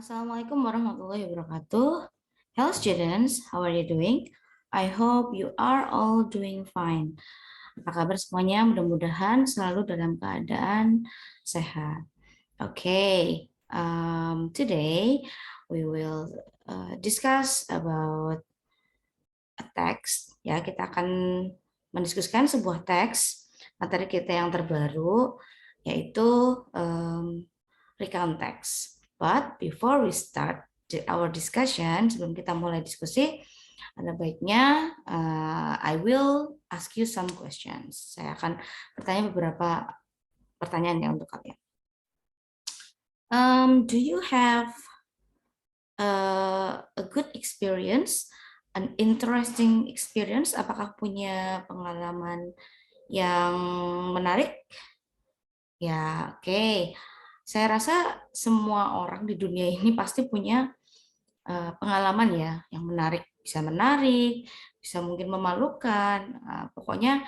Assalamualaikum warahmatullahi wabarakatuh. Hello students, how are you doing? I hope you are all doing fine. Apa kabar semuanya? Mudah-mudahan selalu dalam keadaan sehat. Okay, today we will discuss about a text. Ya, kita akan mendiskusikan sebuah teks materi kita yang terbaru, yaitu recount text. But before we start our discussion, sebelum kita mulai diskusi, ada baiknya I will ask you some questions. Saya akan bertanya beberapa pertanyaan ya untuk kalian. Do you have a good experience, an interesting experience? Apakah punya pengalaman yang menarik? Ya, oke. Saya rasa semua orang di dunia ini pasti punya pengalaman ya yang menarik, bisa mungkin memalukan, pokoknya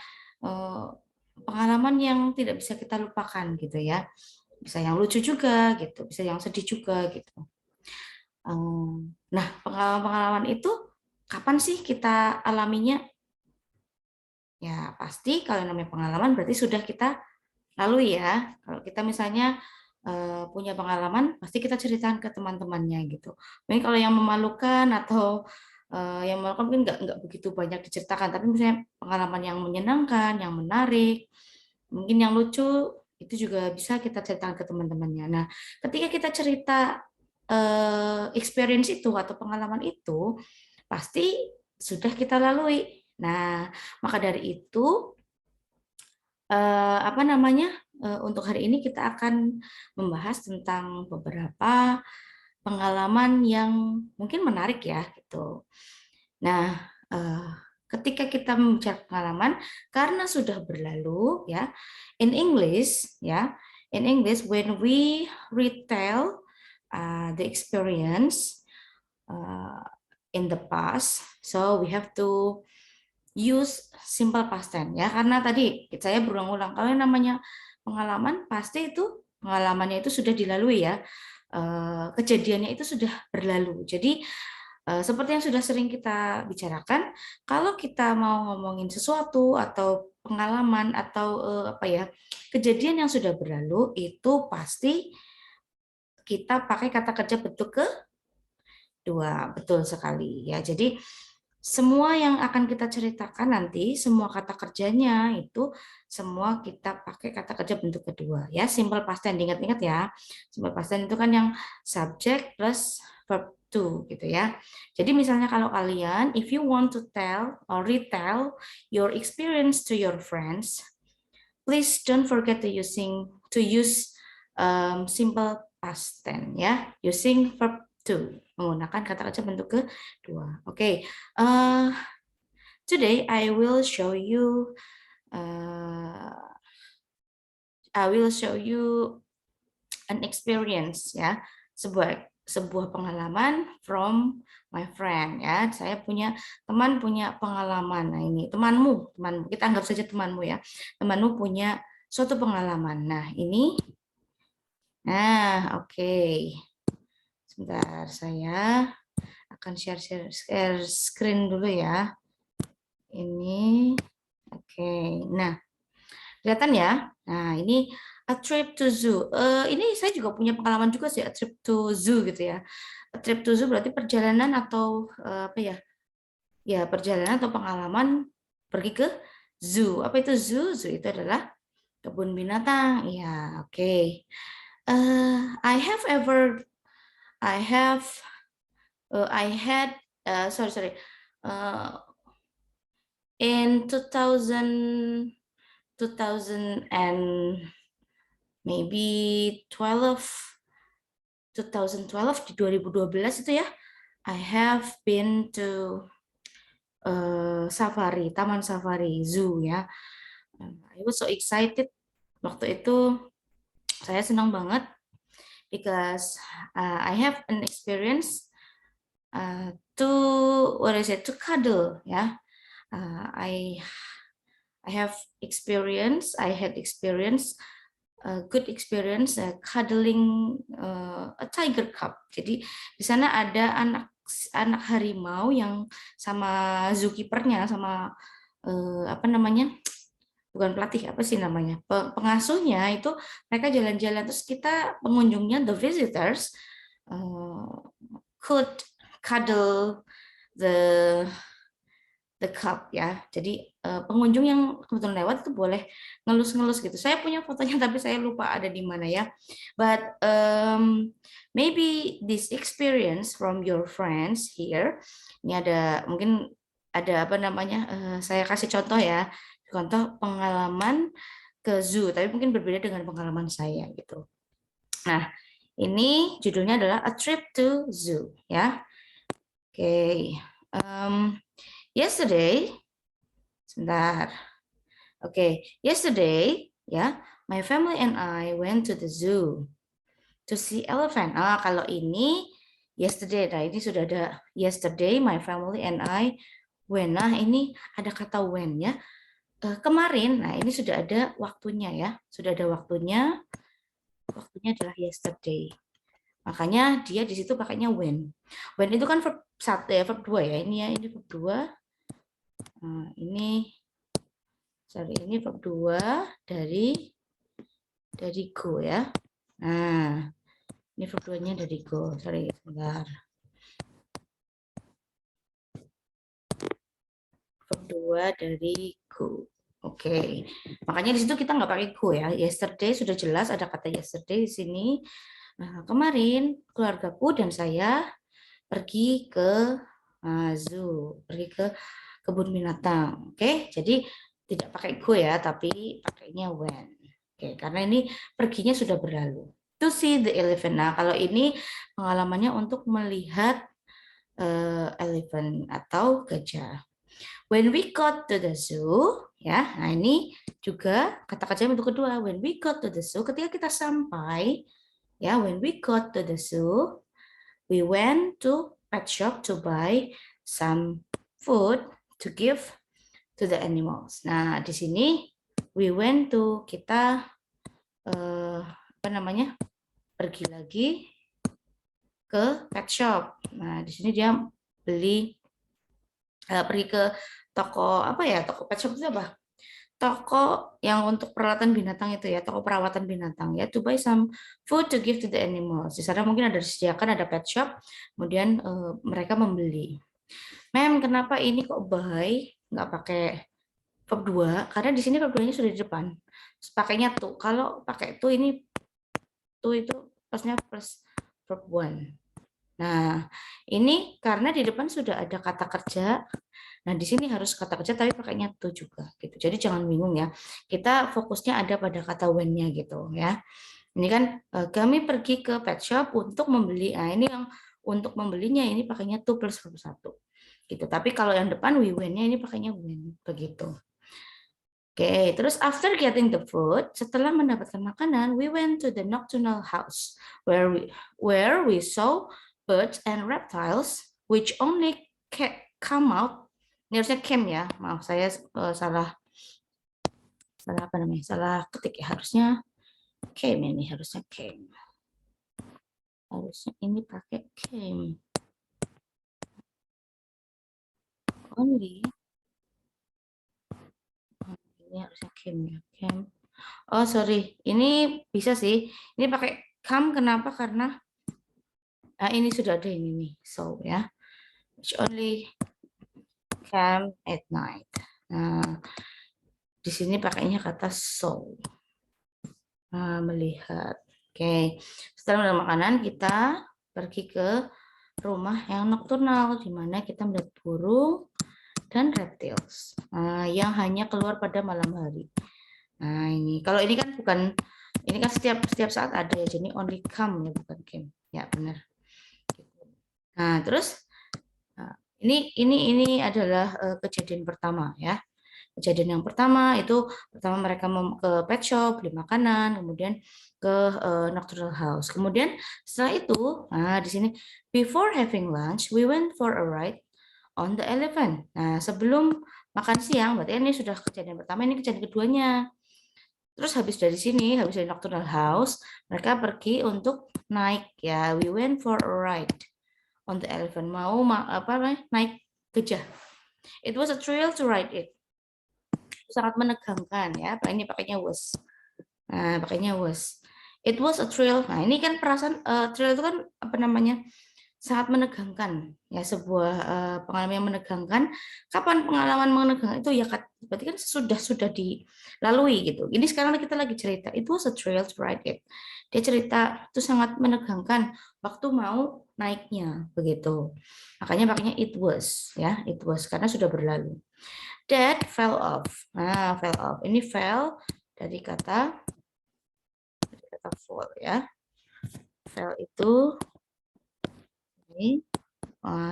pengalaman yang tidak bisa kita lupakan gitu ya, bisa yang lucu juga gitu, bisa yang sedih juga gitu. Nah, pengalaman-pengalaman itu kapan sih kita alaminya? Ya pasti kalau namanya pengalaman berarti sudah kita lalui ya. Kalau kita misalnya punya pengalaman, pasti kita ceritakan ke teman-temannya gitu. Mungkin kalau yang memalukan atau yang memalukan mungkin nggak begitu banyak diceritakan, tapi misalnya pengalaman yang menyenangkan, yang menarik, mungkin yang lucu, itu juga bisa kita ceritakan ke teman-temannya. Nah, ketika kita cerita experience itu atau pengalaman itu, pasti sudah kita lalui. Nah, maka dari itu apa namanya, untuk hari ini kita akan membahas tentang beberapa pengalaman yang mungkin menarik ya gitu. Nah, ketika kita membicarakan pengalaman karena sudah berlalu ya, in English ya, in English when we retell the experience in the past, so we have to use simple past tense ya, karena tadi saya berulang-ulang kalau yang namanya pengalaman pasti itu pengalamannya itu sudah dilalui ya, kejadiannya itu sudah berlalu. Jadi seperti yang sudah sering kita bicarakan, kalau kita mau ngomongin sesuatu atau pengalaman atau apa ya, kejadian yang sudah berlalu itu pasti kita pakai kata kerja bentuk kedua, betul sekali ya. Jadi semua yang akan kita ceritakan nanti, semua kata kerjanya itu semua kita pakai kata kerja bentuk kedua ya, simple past tense. Ingat-ingat ya, simple past tense itu kan yang subject plus verb to gitu ya. Jadi misalnya kalau kalian if you want to tell or retell your experience to your friends, please don't forget to use simple past tense ya, using verb to, menggunakan kata kerja bentuk kedua. Oke. Today I will show you an experience ya, sebuah pengalaman from my friend ya. Saya punya teman punya pengalaman. Nah, ini temanmu, kita anggap saja temanmu ya. Temanmu punya suatu pengalaman. Nah, ini oke. Sebentar, saya akan share screen dulu ya. Ini oke. Nah, kelihatan ya. Nah, ini a trip to zoo. Ini saya juga punya pengalaman juga sih, a trip to zoo gitu ya. A trip to zoo berarti perjalanan atau apa ya? Ya, perjalanan atau pengalaman pergi ke zoo. Apa itu zoo? Zoo itu adalah kebun binatang. Ya, oke. I have ever, I have, I had, sorry. In 2000 and maybe 2012 di 2012 itu ya, I have been to safari, taman safari, zoo ya. I was so excited waktu itu, saya senang banget because I have an experience to to cuddle ya. I had experience good experience cuddling a tiger cub. Jadi di sana ada anak harimau yang sama zookeepernya, sama apa namanya, bukan pelatih, apa sih namanya, pengasuhnya itu, mereka jalan-jalan, terus kita pengunjungnya, the visitors could cuddle the cup ya. Jadi pengunjung yang kebetulan lewat itu boleh ngelus-ngelus gitu. Saya punya fotonya tapi saya lupa ada di mana ya. But maybe this experience from your friends here, ini ada mungkin ada apa namanya, saya kasih contoh ya, contoh pengalaman ke zoo, tapi mungkin berbeda dengan pengalaman saya gitu. Nah, ini judulnya adalah A Trip to Zoo ya. Oke. Yesterday, sebentar. Okay, yesterday, yeah, my family and I went to the zoo to see elephant. Kalau ini yesterday, nah ini sudah ada yesterday, my family and I went. Nah, ini ada kata when ya. Kemarin, nah ini sudah ada waktunya ya, sudah ada waktunya. Waktunya adalah yesterday. Makanya dia di situ pakainya when. When itu kan verb 1 ya, verb 2 ya. Ini ya, ini verb 2. Nah, ini verb 2 dari go ya. Nah, ini verb 2-nya dari go. Sorry, sebentar. Verb 2 dari go. Oke. Makanya di situ kita nggak pakai go ya. Yesterday sudah jelas ada kata yesterday di sini. Nah, kemarin keluargaku dan saya pergi ke zoo, pergi ke kebun binatang. Oke, jadi tidak pakai go ya, tapi pakainya when. Oke, karena ini perginya sudah berlalu. To see the elephant. Nah, kalau ini pengalamannya untuk melihat elephant atau gajah. When we got to the zoo, ya. Nah, ini juga kata kerja bentuk kedua. When we got to the zoo, ketika kita sampai, ya, when we got to the zoo, we went to pet shop to buy some food to give to the animals. Nah, di sini we went to, kita apa namanya, pergi lagi ke pet shop. Nah, di sini dia beli pergi ke toko apa ya, toko pet shop itu apa? Toko yang untuk peralatan binatang itu ya, toko perawatan binatang ya, to buy some food to give to the animals. Di sana mungkin ada disediakan, ada pet shop, kemudian mereka membeli. Mem, kenapa ini kok buy nggak pakai verb 2? Karena di sini verb 2-nya sudah di depan. Terus pakainya tuh. Kalau pakai tuh, ini tuh itu plusnya plus verb 1. Nah, ini karena di depan sudah ada kata kerja. Nah, di sini harus kata kerja tapi pakainya to juga gitu. Jadi jangan bingung ya. Kita fokusnya ada pada kata when-nya gitu ya. Ini kan kami pergi ke pet shop untuk membeli. Nah, ini yang untuk membelinya ini pakainya to plus verb 1. Gitu. Tapi kalau yang depan we when-nya ini pakainya when begitu. Oke, terus after getting the food, setelah mendapatkan makanan, we went to the nocturnal house where we saw birds and reptiles which only come out. Ini harusnya came ya, maaf saya salah apa namanya, salah ketik ya, harusnya came, ini harusnya came, harusnya ini pakai came only, ini harusnya came ya, came. Oh sorry, ini bisa sih, ini pakai come, kenapa? Karena ini sudah ada ini nih, so ya, which only come at night. Nah, di sini pakainya kata so. Melihat. Oke, setelah melihat makanan kita pergi ke rumah yang nocturnal, di mana kita melihat burung dan reptiles yang hanya keluar pada malam hari. Nah ini, kalau ini kan bukan, ini kan setiap saat ada ya, jadi only come ya, bukan came. Ya benar. Nah terus ini adalah kejadian pertama ya. Kejadian yang pertama itu mereka ke pet shop beli makanan, kemudian ke nocturnal house. Kemudian setelah itu, di sini before having lunch we went for a ride on the elephant. Nah, sebelum makan siang, berarti ini sudah kejadian pertama, ini kejadian keduanya. Terus habis dari sini, habis dari Nocturnal House, mereka pergi untuk naik ya. We went for a ride on the elephant. Mau naik gajah. It was a thrill to ride it. Sangat menegangkan ya. Ini pakainya was. Nah, pakainya was. It was a thrill. Nah, ini kan perasaan thrill itu kan apa namanya? Sangat menegangkan ya, sebuah pengalaman yang menegangkan. Kapan pengalaman menegangkan itu ya, berarti kan sudah dilalui gitu. Ini sekarang kita lagi cerita, it was a thrill to ride it. Dia cerita itu sangat menegangkan waktu mau naiknya begitu. Makanya pakainya it was ya, it was karena sudah berlalu. Dad fell off. Nah, fell off. Ini fell dari kata fall ya. Fell itu ini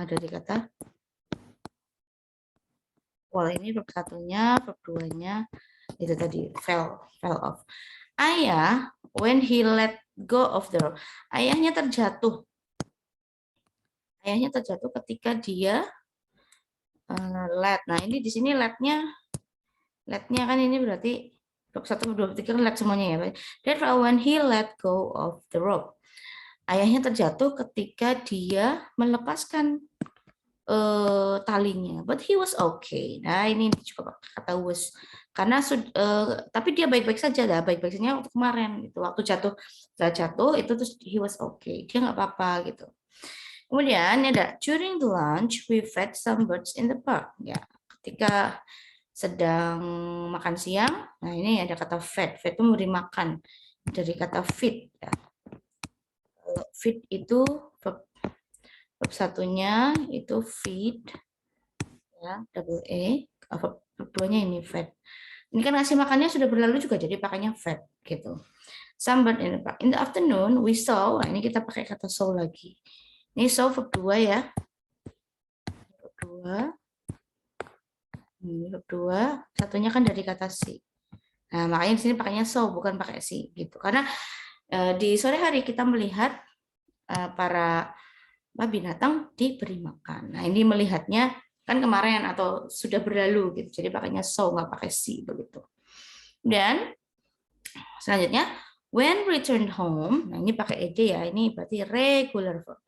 dari kata fall. Ini verb satunya, verb duanya itu tadi fell off. Ayah, when he let go of the rope. Ayahnya terjatuh. Ayahnya terjatuh ketika dia let. Nah, ini di sini letnya kan ini berarti verb 1, 2, 3 kan let semuanya ya. Therefore, when he let go of the rope. Ayahnya terjatuh ketika dia melepaskan talinya, but he was okay. Nah, ini juga kata was karena tapi dia baik-baik saja dah, baik-baik saja waktu kemarin itu, waktu jatuh itu terus he was okay, dia nggak apa-apa gitu. Kemudian ada during the lunch we fed some birds in the park ya, ketika sedang makan siang. Nah, ini ada kata fed itu memberi makan dari kata feed ya. Feed itu verb satunya itu feed ya, double E, verb duanya ini fed. Ini kan ngasih makannya sudah berlalu juga, jadi pakainya fed gitu. Sunburn in the park. In the afternoon we saw, nah ini kita pakai kata saw lagi. Ini saw verb 2 ya. Verb 2. Ini verb 2, satunya kan dari kata si. Nah, makanya di sini pakainya saw bukan pakai si gitu. Karena di sore hari kita melihat para binatang diberi makan. Nah, ini melihatnya kan kemarin atau sudah berlalu gitu. Jadi pakainya so, nggak pakai si begitu. Dan selanjutnya when returned home, nah ini pakai ed ya, ini berarti regular verb.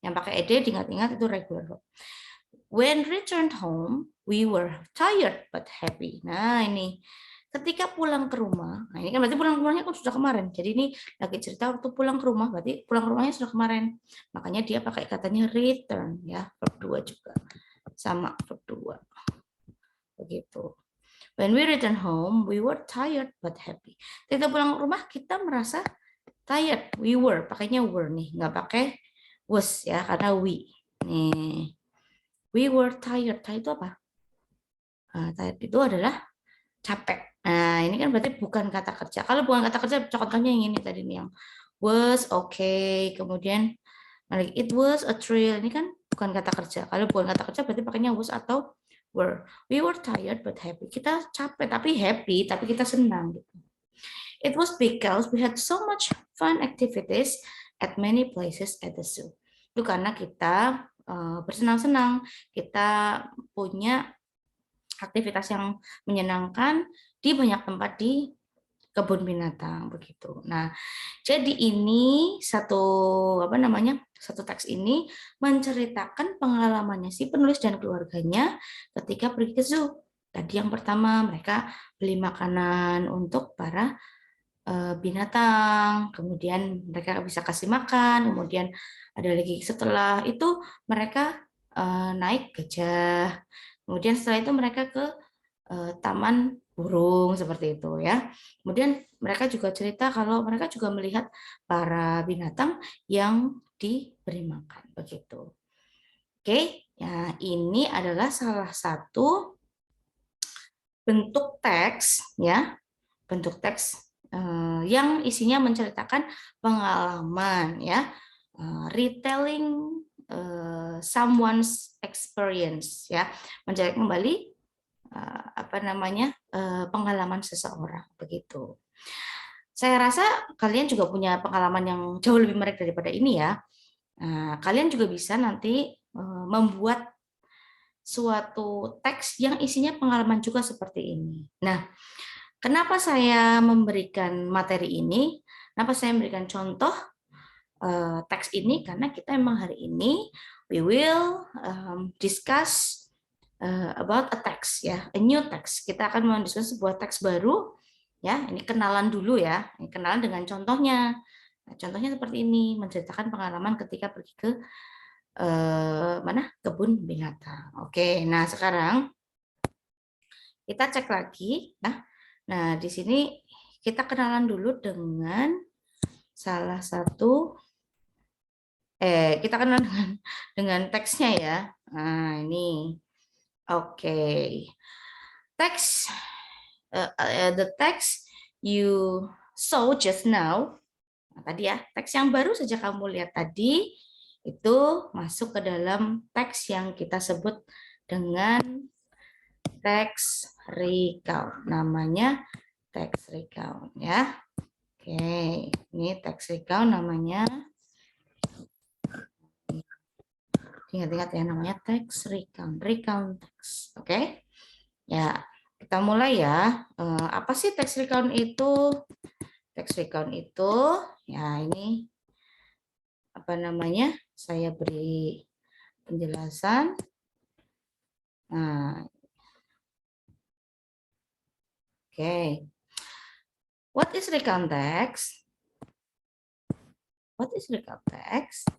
Yang pakai ed diingat-ingat itu regular verb. When returned home, we were tired but happy. Nah, ini ketika pulang ke rumah, nah ini kan berarti pulang ke rumahnya kan sudah kemarin. Jadi ini lagi cerita waktu pulang ke rumah, berarti pulang ke rumahnya sudah kemarin. Makanya dia pakai katanya return ya, verb 2 juga. Sama verb 2. Begitu. When we return home, we were tired but happy. Ketika pulang ke rumah kita merasa tired. We were, pakainya were nih, nggak pakai was ya, karena we. Nih. We were tired. Tired itu apa? Tired itu adalah capek. Nah, ini kan berarti bukan kata kerja. Kalau bukan kata kerja, contohnya yang ini tadi nih, yang was okay, kemudian it was a thrill. Ini kan bukan kata kerja. Kalau bukan kata kerja berarti pakainya was atau were. We were tired but happy. Kita capek tapi happy, tapi kita senang gitu. It was because we had so much fun activities at many places at the zoo. Itu karena kita bersenang-senang, kita punya aktivitas yang menyenangkan di banyak tempat di kebun binatang begitu. Nah, jadi ini satu teks ini menceritakan pengalamannya si penulis dan keluarganya ketika pergi ke zoo. Tadi yang pertama mereka beli makanan untuk para binatang, kemudian mereka bisa kasih makan, kemudian ada lagi setelah itu mereka naik gajah, kemudian setelah itu mereka ke taman burung seperti itu ya. Kemudian mereka juga cerita kalau mereka juga melihat para binatang yang diberi makan begitu. Oke, ya ini adalah salah satu bentuk teks ya, bentuk teks yang isinya menceritakan pengalaman ya, retelling someone's experience ya, menceritakan kembali pengalaman seseorang begitu. Saya rasa kalian juga punya pengalaman yang jauh lebih menarik daripada ini ya. Nah, kalian juga bisa nanti membuat suatu teks yang isinya pengalaman juga seperti ini. Nah, Kenapa saya memberikan materi ini? Kenapa saya memberikan contoh teks ini? Karena kita memang hari ini we will discuss about a text, ya, a new text. Kita akan mendiskusi sebuah teks baru, ya. Ini kenalan dulu, ya. Ini kenalan dengan contohnya. Nah, contohnya seperti ini, menceritakan pengalaman ketika pergi ke kebun binatang. Oke, nah sekarang kita cek lagi, ya. Nah, di sini kita kenalan dulu dengan salah satu kita kenalan dengan teksnya, ya. Nah, ini. Oke. Text the text you saw just now. Nah, tadi ya, teks yang baru saja kamu lihat tadi itu masuk ke dalam teks yang kita sebut dengan teks recount. Namanya teks recount, ya. Oke, ini teks recount namanya. Ingat-ingat ya, namanya teks recount, recount teks. Oke. Ya, kita mulai ya. Apa sih teks recount itu? Teks recount itu ya ini apa namanya? Saya beri penjelasan. Nah, oke. What is recount text? What is recount text?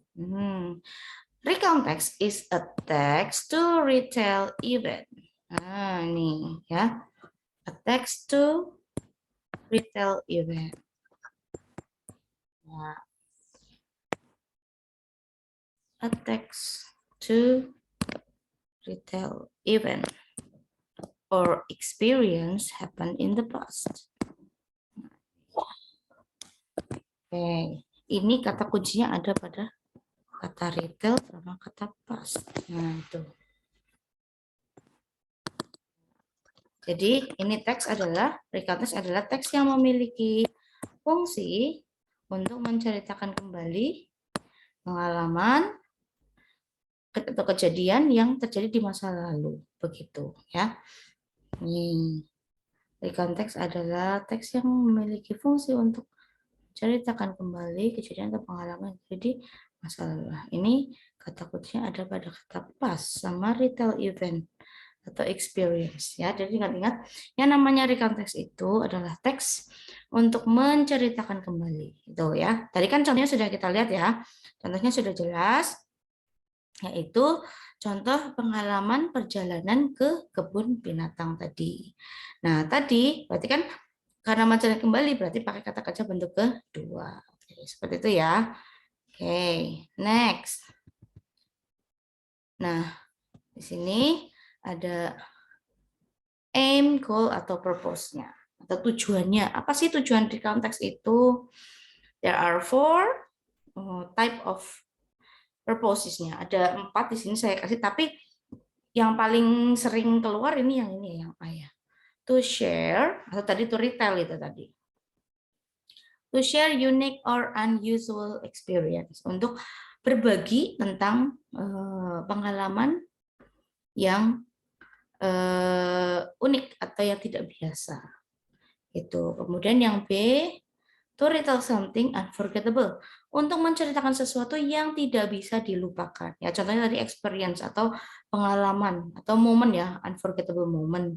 Recount text is a text to retell event. Nah, ini ya. A text to retell event. Nah, a text to retell event or experience happened in the past. Oke, ini kata kuncinya ada pada kata retell sama kata past. Nah, itu. Jadi, ini teks adalah, recount text adalah teks yang memiliki fungsi untuk menceritakan kembali pengalaman atau kejadian yang terjadi di masa lalu, begitu ya. Ini recount text adalah teks yang memiliki fungsi untuk menceritakan kembali kejadian atau pengalaman jadi masa lalu. Ini kata kuncinya ada pada kata past sama retell event atau experience, ya. Jadi ingat-ingat, yang namanya recount text itu adalah teks untuk menceritakan kembali, itu ya. Tadi kan contohnya sudah kita lihat ya, contohnya sudah jelas, yaitu contoh pengalaman perjalanan ke kebun binatang tadi. Nah, tadi berarti kan karena menceritakan kembali berarti pakai kata kerja bentuk kedua. Oke, seperti itu ya. Oke, next. Nah, di sini ada aim, goal, atau purpose-nya, atau tujuannya. Apa sih tujuan di konteks itu? There are 4 type of purposes-nya. Ada 4 di sini saya kasih, tapi yang paling sering keluar ini yang apa ya? To share, atau tadi to retell itu tadi. To share unique or unusual experience. Untuk berbagi tentang pengalaman yang unik atau yang tidak biasa. Itu. Kemudian yang B, to retell something unforgettable. Untuk menceritakan sesuatu yang tidak bisa dilupakan. Ya, contohnya tadi experience atau pengalaman atau momen ya, unforgettable moment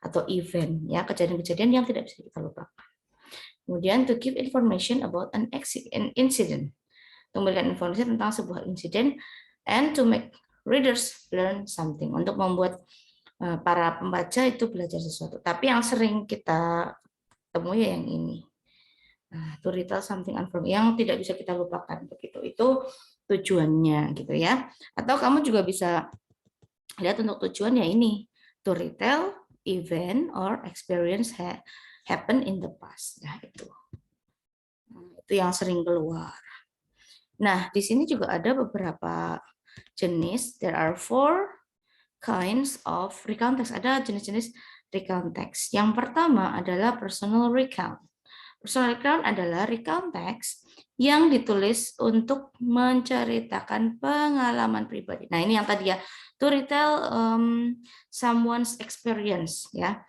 atau event ya, kejadian-kejadian yang tidak bisa kita lupakan. Kemudian to give information about an incident. Untuk memberikan informasi tentang sebuah insiden and to make readers learn something. Untuk membuat para pembaca itu belajar sesuatu. Tapi yang sering kita temui yang ini. Nah, to retell something unforgettable yang tidak bisa kita lupakan, begitu. Itu tujuannya gitu ya. Atau kamu juga bisa lihat untuk tujuan ya ini, to retell event or experience happen in the past. Nah, itu. Itu yang sering keluar. Nah, di sini juga ada beberapa jenis. There are 4 kinds of recount text. Ada jenis-jenis recount text. Yang pertama adalah personal recount. Personal recount adalah recount text yang ditulis untuk menceritakan pengalaman pribadi. Nah, ini yang tadi ya, to retell someone's experience ya.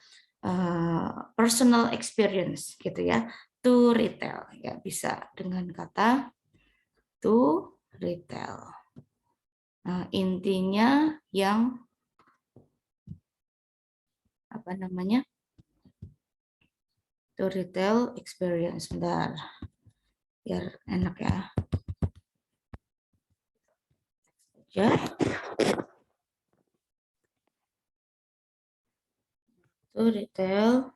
personal experience gitu ya, to retail ya, bisa dengan kata to retail. Nah, intinya yang apa namanya, to retail experience. Bentar, biar enak ya. Ya, to retail.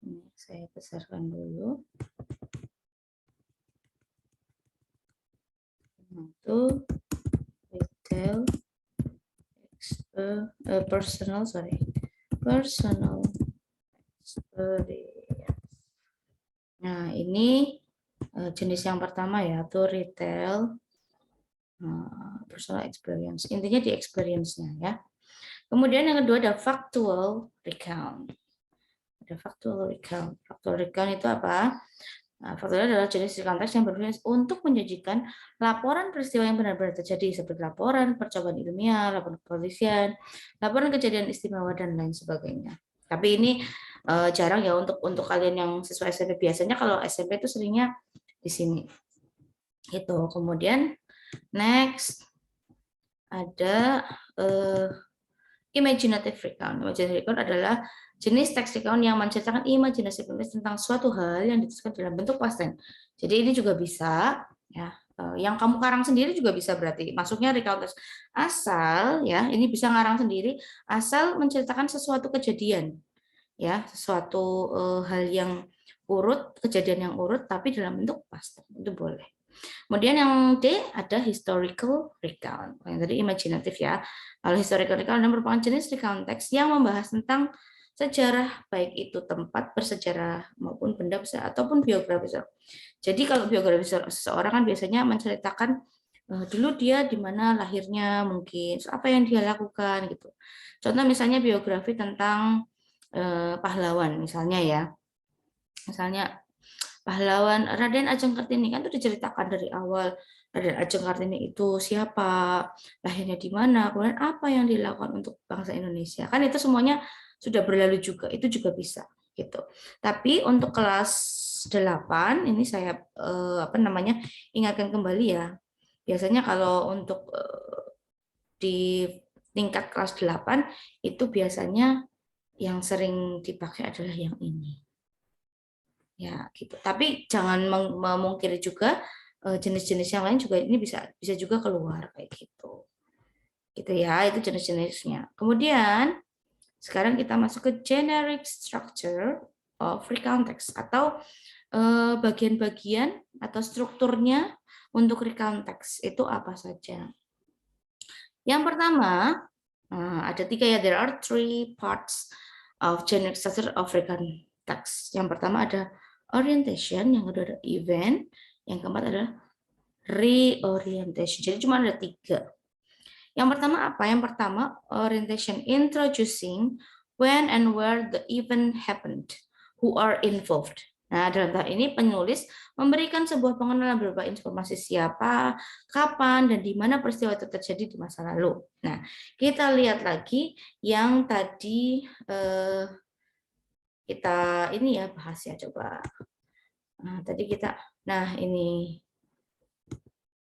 Ini saya besarkan dulu. To retail personal experience. Nah, ini jenis yang pertama ya, to retail personal experience. Intinya di experience-nya ya. Kemudian yang kedua ada factual recount. Ada factual recount. Factual recount itu apa? Nah, faktual adalah jenis recount teks yang berfungsi untuk menyajikan laporan peristiwa yang benar-benar terjadi, seperti laporan percobaan ilmiah, laporan kepolisian, laporan kejadian istimewa, dan lain sebagainya. Tapi ini jarang ya untuk kalian yang siswa SMP. Biasanya kalau SMP itu seringnya di sini. Itu. Kemudian next ada imaginative recount. Imaginative recount adalah jenis teks recount yang menceritakan imajinasi penulis tentang suatu hal yang dituliskan dalam bentuk past. Jadi ini juga bisa ya, yang kamu karang sendiri juga bisa, berarti masuknya recount teks. Asal ya, ini bisa ngarang sendiri asal menceritakan sesuatu kejadian ya, sesuatu hal yang urut, kejadian yang urut tapi dalam bentuk past. Itu boleh. Kemudian yang D ada historical recount. Yang tadi imaginatif ya. Kalau historical recount merupakan jenis recount teks yang membahas tentang sejarah, baik itu tempat bersejarah maupun benda ataupun biografi. Jadi kalau biografi seseorang kan biasanya menceritakan dulu dia di mana lahirnya, mungkin apa yang dia lakukan gitu. Contoh misalnya biografi tentang pahlawan misalnya ya. Misalnya pahlawan Raden Ajeng Kartini kan itu diceritakan dari awal. Raden Ajeng Kartini itu siapa, lahirnya di mana, kemudian apa yang dilakukan untuk bangsa Indonesia. Kan itu semuanya sudah berlalu juga, itu juga bisa gitu. Tapi untuk kelas 8 ini saya apa namanya, ingatkan kembali ya. Biasanya kalau untuk di tingkat kelas 8 itu biasanya yang sering dipakai adalah yang ini. Ya gitu. Tapi jangan memungkiri juga jenis-jenis yang lain juga ini bisa juga keluar kayak gitu. Gitu ya, itu jenis-jenisnya. Kemudian sekarang kita masuk ke generic structure of recount text atau bagian-bagian atau strukturnya untuk recount text itu apa saja. Yang pertama ada 3 ya, there are 3 parts of generic structure of recount text. Yang pertama ada orientation, yang kedua ada event, yang keempat adalah reorientation. Jadi cuma ada 3. Yang pertama apa? Yang pertama orientation, introducing when and where the event happened, who are involved. Nah, dalam tahap ini penulis memberikan sebuah pengenalan berupa informasi siapa, kapan, dan di mana peristiwa itu terjadi di masa lalu. Nah, kita lihat lagi yang tadi kita ini ya bahas ya, coba. Nah, tadi kita, ini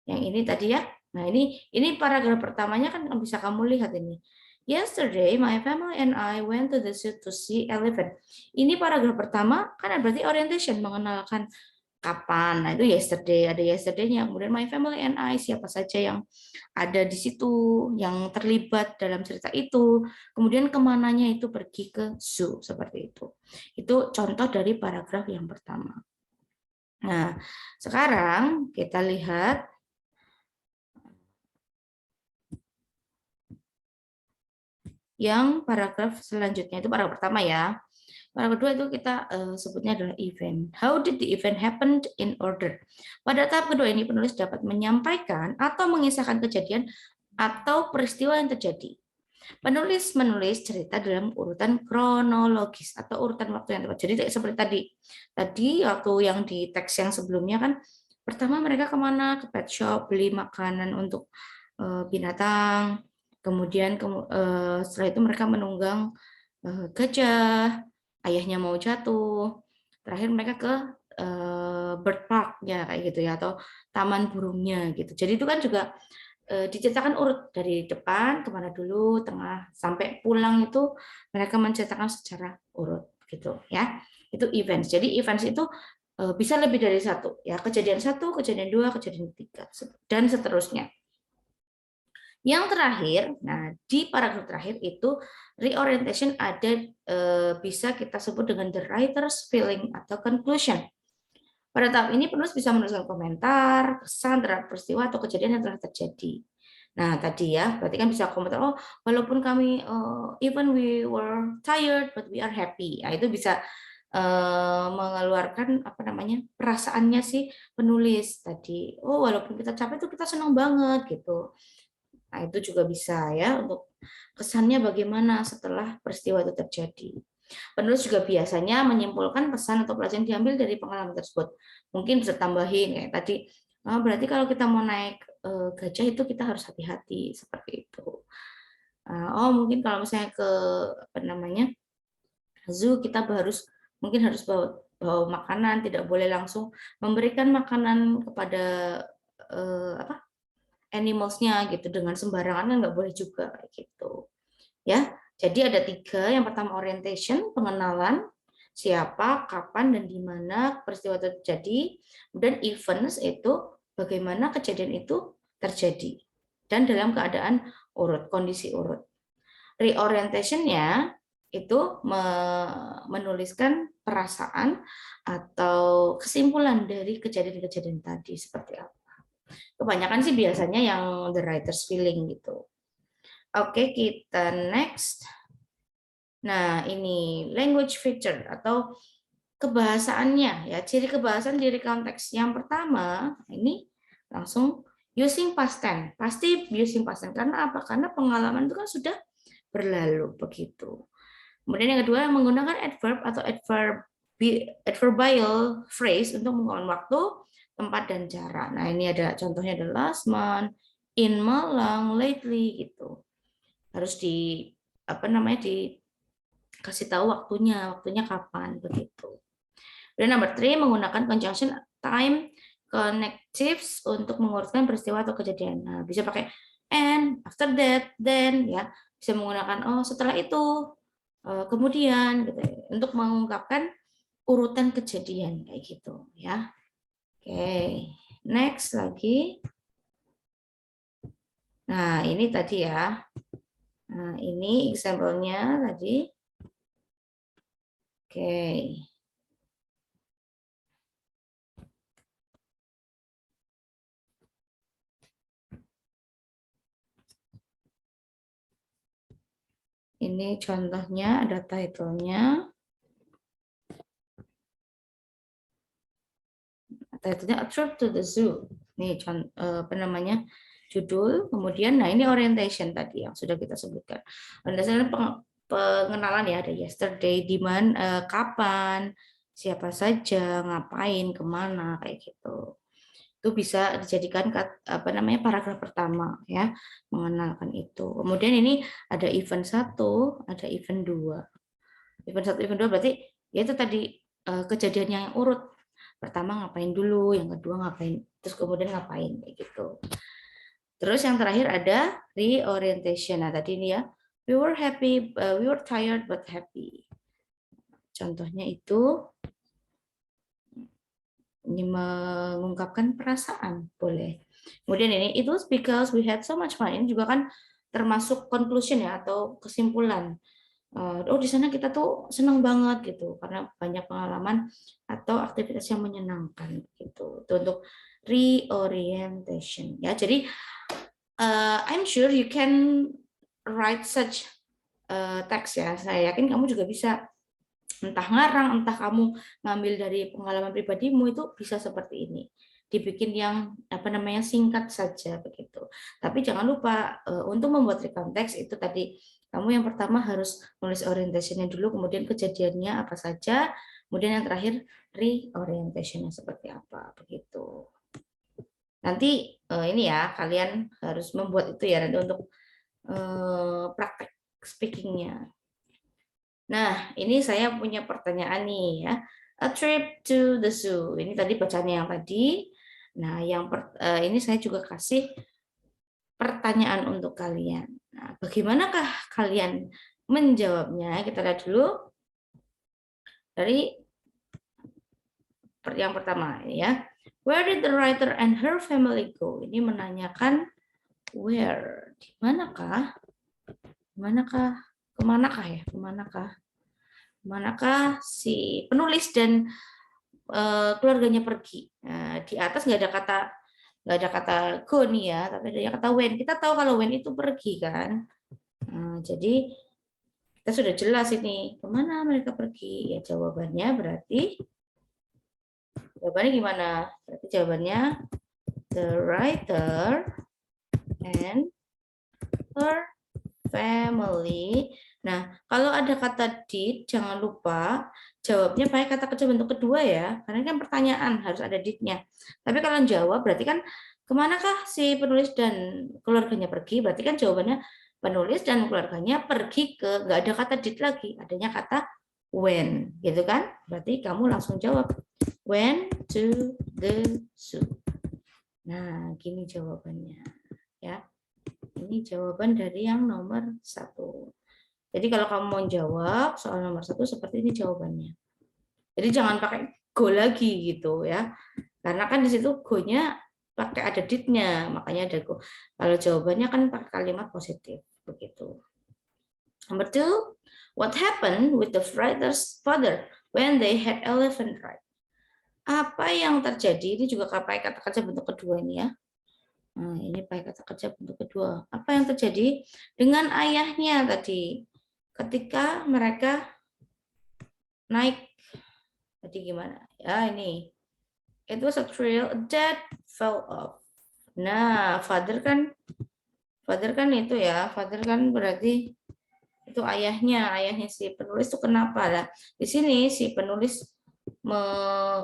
yang ini tadi ya. Nah, ini paragraf pertamanya kan bisa kamu lihat ini. Yesterday, my family and I went to the zoo to see elephant. Ini paragraf pertama kan berarti orientation, mengenalkan kapan. Nah, itu yesterday, ada yesterday-nya. Kemudian my family and I, siapa saja yang ada di situ, yang terlibat dalam cerita itu. Kemudian kemananya itu pergi ke zoo, seperti itu. Itu contoh dari paragraf yang pertama. Nah, sekarang kita lihat yang paragraf selanjutnya, itu paragraf pertama ya. Paragraf kedua itu kita sebutnya adalah event. How did the event happen in order? Pada tahap kedua ini penulis dapat menyampaikan atau mengisahkan kejadian atau peristiwa yang terjadi. Penulis menulis cerita dalam urutan kronologis atau urutan waktu yang tepat. Jadi seperti tadi waktu yang di teks yang sebelumnya kan, pertama mereka kemana? Ke pet shop, beli makanan untuk binatang. Kemudian setelah itu mereka menunggang gajah, ayahnya mau jatuh, terakhir mereka ke bird park ya kayak gitu ya, atau taman burungnya gitu. Jadi itu kan juga diceritakan urut dari depan kemana dulu, tengah sampai pulang itu mereka menceritakan secara urut gitu ya. Itu events. Jadi events itu bisa lebih dari satu ya, kejadian satu, kejadian dua, kejadian tiga dan seterusnya. Yang terakhir, nah di paragraf terakhir itu reorientation ada bisa kita sebut dengan the writer's feeling atau conclusion. Pada tahap ini penulis bisa menuliskan komentar, kesan terhadap peristiwa atau kejadian yang telah terjadi. Nah, tadi ya, berarti kan bisa komentar, oh, walaupun kami, even we were tired, but we are happy. Nah, itu bisa mengeluarkan apa namanya perasaannya si penulis tadi. Oh, walaupun kita capek tuh kita senang banget gitu. Nah, itu juga bisa ya untuk kesannya bagaimana setelah peristiwa itu terjadi. Penulis juga biasanya menyimpulkan pesan atau pelajaran diambil dari pengalaman tersebut. Mungkin bisa tambahin kayak tadi, berarti kalau kita mau naik gajah itu kita harus hati-hati seperti itu. Oh mungkin kalau misalnya ke apa namanya zoo kita mungkin harus bawa makanan, tidak boleh langsung memberikan makanan kepada apa animalsnya gitu dengan sembarangan kan nggak boleh juga gitu ya. Jadi ada tiga. Yang pertama orientation, pengenalan siapa, kapan, dan di mana peristiwa itu terjadi. Kemudian events itu bagaimana kejadian itu terjadi dan dalam keadaan urut, kondisi urut. Reorientationnya itu menuliskan perasaan atau kesimpulan dari kejadian-kejadian tadi seperti apa. Kebanyakan sih biasanya yang the writer's feeling gitu. Oke, kita next. Nah, ini language feature atau kebahasaannya ya. Ciri kebahasaan diri konteks. Yang pertama, ini langsung using past tense. Pasti using past tense karena apa? Karena pengalaman itu kan sudah berlalu begitu. Kemudian yang kedua, menggunakan adverb atau adverbial phrase untuk menggunakan waktu, tempat dan cara. Nah, ini ada contohnya ada last month, in Malang, lately gitu. Harus di apa namanya dikasih tahu waktunya kapan begitu. Dan number 3 menggunakan conjunction time connectives untuk mengurutkan peristiwa atau kejadian. Nah, bisa pakai and, after that, then ya. Bisa menggunakan oh setelah itu, kemudian gitu ya, untuk mengungkapkan urutan kejadian kayak gitu ya. Oke, next lagi. Nah, ini tadi ya. Nah, ini example-nya tadi. Oke. Ini contohnya ada title-nya. Title-nya A Trip to the Zoo. Nih apa namanya? Judul, kemudian nah ini orientation tadi yang sudah kita sebutkan. Orientation pengenalan ya, ada yesterday, di mana, kapan, siapa saja, ngapain, kemana kayak gitu. Itu bisa dijadikan apa namanya paragraf pertama ya, mengenalkan itu. Kemudian ini ada event 1, ada event 2. Event 1, event 2 berarti ya itu tadi kejadiannya yang urut. Pertama ngapain dulu, yang kedua ngapain, terus kemudian ngapain kayak gitu. Terus yang terakhir ada reorientation. Nah, tadi ini ya, we were happy, we were tired but happy. Contohnya itu ini mengungkapkan perasaan, boleh. Kemudian ini it was because we had so much fun. Ini juga kan termasuk conclusion ya atau kesimpulan. Oh di sana kita tuh senang banget gitu karena banyak pengalaman atau aktivitas yang menyenangkan gitu. Itu untuk reorientation ya. Jadi I'm sure you can write such text ya. Saya yakin kamu juga bisa entah ngarang, entah kamu ngambil dari pengalaman pribadimu itu bisa seperti ini. Dibikin yang apa namanya singkat saja begitu. Tapi jangan lupa untuk membuat rekonteks itu tadi kamu yang pertama harus nulis orientationnya dulu, kemudian kejadiannya apa saja, kemudian yang terakhir reorientationnya seperti apa begitu. Nanti ini ya kalian harus membuat itu ya nanti untuk praktek speakingnya. Nah, ini saya punya pertanyaan nih ya. A trip to the zoo. Ini tadi bacanya yang tadi. Nah, ini saya juga kasih pertanyaan untuk kalian. Nah, bagaimanakah kalian menjawabnya? Kita lihat dulu dari yang pertama ya. Where did the writer and her family go? Ini menanyakan where. Di manakah? Manakah? Kemanakah ya? Kemanakah? Manakah si penulis dan keluarganya pergi? Nah, di atas nggak ada kata go nih ya, tapi ada kata when. Kita tahu kalau when itu pergi kan. Nah, jadi kita sudah jelas ini kemana mereka pergi. Ya jawabannya gimana? Berarti jawabannya the writer and her family. Nah, kalau ada kata did, jangan lupa jawabnya pakai kata kerja bentuk kedua ya, karena kan pertanyaan harus ada did-nya. Tapi kalau jawab berarti kan kemanakah si penulis dan keluarganya pergi? Berarti kan jawabannya penulis dan keluarganya pergi ke, nggak ada kata did lagi, adanya kata when, gitu kan? Berarti kamu langsung jawab went to the zoo. Nah, gini jawabannya ya. Ini jawaban dari yang nomor 1. Jadi kalau kamu mau jawab soal nomor 1 seperti ini jawabannya. Jadi jangan pakai go lagi gitu ya. Karena kan di situ go-nya pakai ada did-nya, makanya ada go. Kalau jawabannya kan pakai kalimat positif begitu. Number 2, what happened with the writer's father when they had elephant ride? Apa yang terjadi? Ini juga pakai kata kerja bentuk kedua ini ya. Nah, ini pakai kata kerja bentuk kedua. Apa yang terjadi dengan ayahnya tadi ketika mereka naik tadi gimana? Ya ini. It was a trail that fell off. Nah, father kan itu ya. Father kan berarti itu ayahnya si penulis itu kenapa lah? Di sini si penulis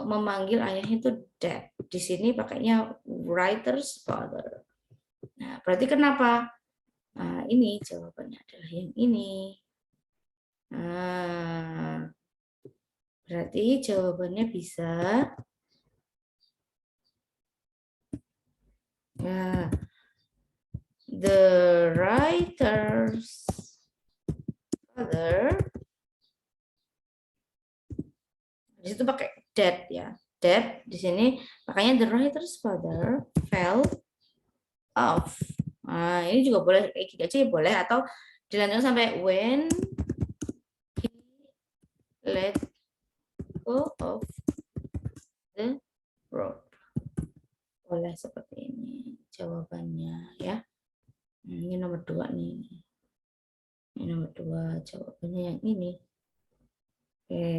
memanggil ayahnya itu dad. Di sini pakainya writer's father. Nah, berarti kenapa? Nah, ini jawabannya adalah yang ini. Nah, berarti jawabannya bisa ya, the writer's father. Di situ pakai dad ya. Dad di sini makanya the writer's father fell off. Nah, ini juga boleh kayak gitu aja boleh atau dilanjutkan sampai when he let go of the road. Boleh seperti ini jawabannya ya. Ini nomor 2 nih. Ini nomor 2 jawabannya yang ini. Oke.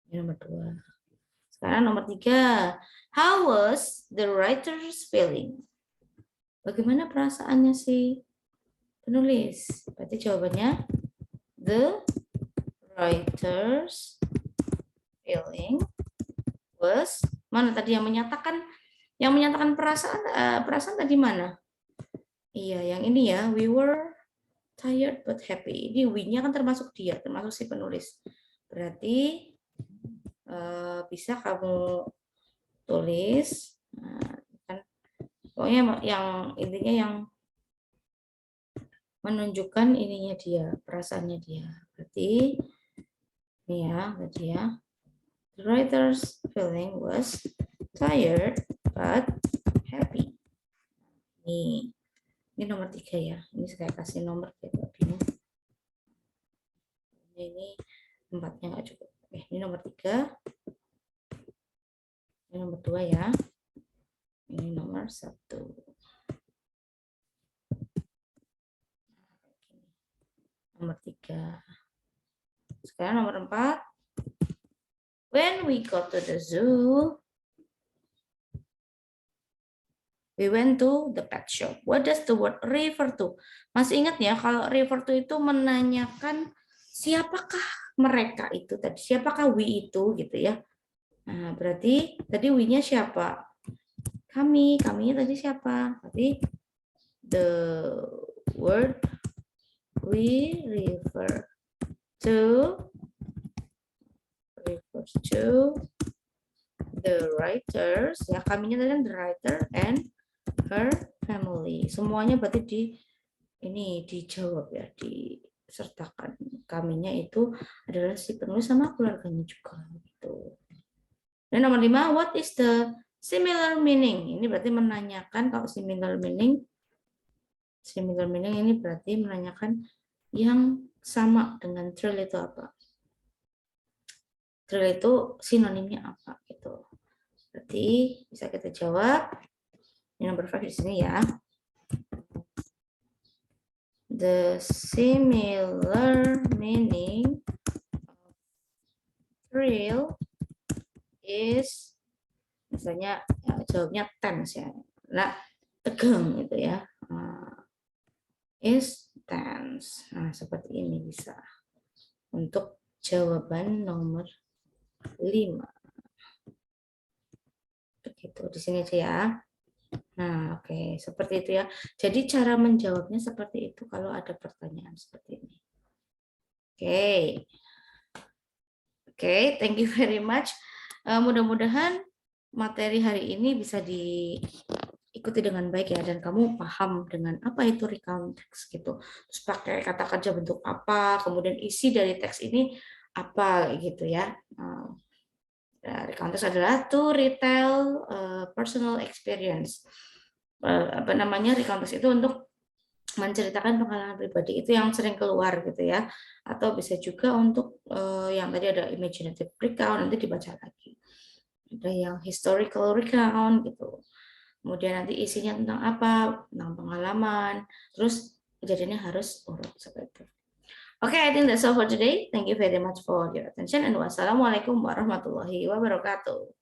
Ini nomor 2. Sekarang nomor 3. How was the writer's feeling? Bagaimana perasaannya si penulis? Berarti jawabannya the writer's feeling was, mana tadi yang menyatakan perasaan tadi mana? Iya, yang ini ya. We were tired but happy. Ini we-nya kan termasuk dia, termasuk si penulis. Berarti bisa kamu tulis. Kan, pokoknya yang intinya yang menunjukkan ininya dia, perasaannya dia. Berarti ini ya, berarti ya. The writer's feeling was tired but happy. Ini nomor 3 ya. Ini saya kasih nomor ya, bingung. Ini tempatnya nggak cukup. Oke, ini nomor 3. Ini nomor 2 ya. Ini nomor 1. Nomor 3. Sekarang nomor 4. When we go to the zoo, we went to the pet shop. What does the word refer to? Masih ingat ya, kalau refer to itu menanyakan siapakah mereka itu tadi, siapakah we itu gitu ya. Nah, berarti tadi we-nya siapa? Kaminya tadi siapa? Berarti the word we to refers to the writers, ya kaminya tadi kan the writer and her family. Semuanya berarti ini dijawab ya, disertakan. Kaminya itu adalah si penulis sama keluarganya juga gitu. Dan nomor 5, what is the similar meaning? Ini berarti menanyakan, kalau similar meaning ini berarti menanyakan yang sama dengan thrill itu apa. Thrill itu sinonimnya apa gitu. Berarti bisa kita jawab. Ini nomor 5 di sini ya. The similar meaning of thrill is, misalnya jawabnya tense ya. Nah, tegang gitu ya. Is tense. Nah, seperti ini bisa. Untuk jawaban nomor 5. Begitu, di sini aja ya. Nah, oke, seperti itu ya. Jadi cara menjawabnya seperti itu kalau ada pertanyaan seperti ini. Oke, thank you very much. Mudah-mudahan materi hari ini bisa diikuti dengan baik ya, dan kamu paham dengan apa itu recount text gitu. Terus pakai kata kerja bentuk apa, kemudian isi dari teks ini apa gitu ya. Recount text adalah to retell personal experience. Apa namanya, recount text itu untuk menceritakan pengalaman pribadi, itu yang sering keluar gitu ya, atau bisa juga untuk yang tadi ada imaginative recount, nanti dibaca lagi, ada yang historical recount gitu, kemudian nanti isinya tentang apa, tentang pengalaman, terus kejadiannya harus urut seperti itu. Okay, I think that's all for today. Thank you very much for your attention, and wassalamualaikum warahmatullahi wabarakatuh.